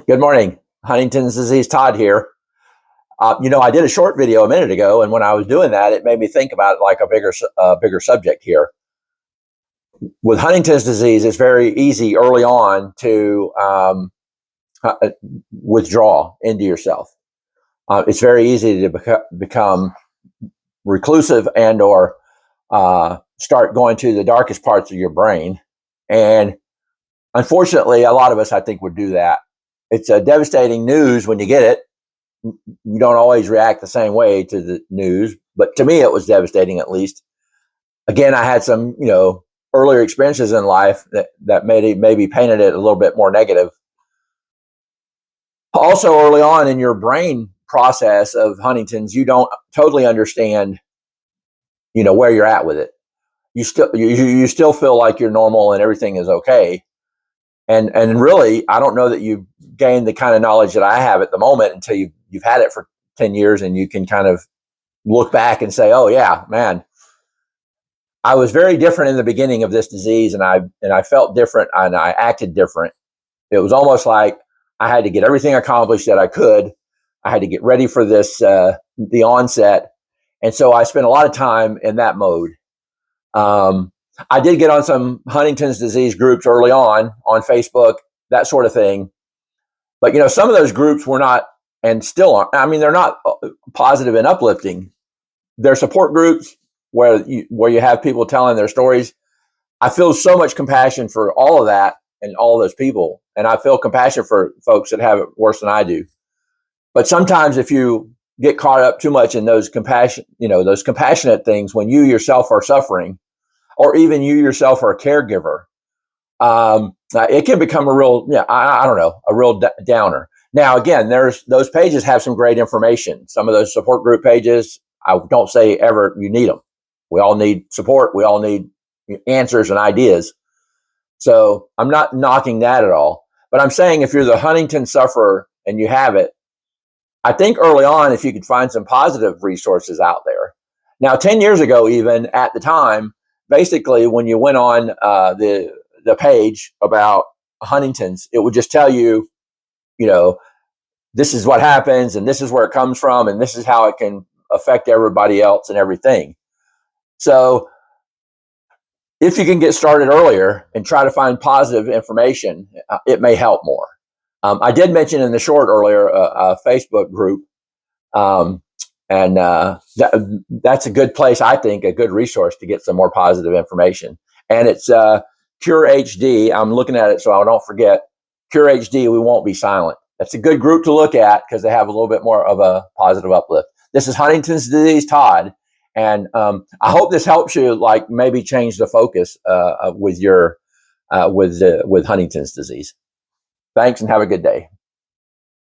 Good morning. Huntington's disease, Todd here. I did a short video a minute ago, and when I was doing that, it made me think about like a bigger subject here. With Huntington's disease, it's very easy early on to withdraw into yourself. It's very easy to become reclusive and/or start going to the darkest parts of your brain. And unfortunately, a lot of us, I think, would do that. It's a devastating news when you get it. You don't always react the same way to the news, but to me, it was devastating, at least. Again, I had some, earlier experiences in life that maybe painted it a little bit more negative. Also, early on in your brain process of Huntington's, you don't totally understand, where you're at with it. You still feel like you're normal and everything is okay. And really, I don't know that you gain the kind of knowledge that I have at the moment until you've had it for 10 years and you can kind of look back and say, oh yeah, man, I was very different in the beginning of this disease, and I felt different and I acted different. It was almost like I had to get everything accomplished that I could. I had to get ready for this, the onset. And so I spent a lot of time in that mode. I did get on some Huntington's disease groups early on Facebook, that sort of thing. But, some of those groups were not, and still aren't, they're not positive and uplifting. They're support groups where you have people telling their stories. I feel so much compassion for all of that and all those people. And I feel compassion for folks that have it worse than I do. But sometimes if you get caught up too much in those compassionate things, when you yourself are suffering, or even you yourself are a caregiver, it can become a real, a real downer. Now, again, those pages have some great information. Some of those support group pages, I don't say ever you need them. We all need support. We all need answers and ideas. So I'm not knocking that at all. But I'm saying if you're the Huntington sufferer and you have it, I think early on, if you could find some positive resources out there. Now, 10 years ago, even at the time, basically, when you went on the page about Huntington's, it would just tell you, this is what happens and this is where it comes from and this is how it can affect everybody else and everything. So if you can get started earlier and try to find positive information, it may help more. I did mention in the short earlier a Facebook group. And that's a good place, I think, a good resource to get some more positive information. And it's Cure HD. I'm looking at it so I don't forget. Cure HD, we won't be silent. That's a good group to look at because they have a little bit more of a positive uplift. This is Huntington's disease, Todd. And I hope this helps you, like maybe change the focus with Huntington's disease. Thanks and have a good day.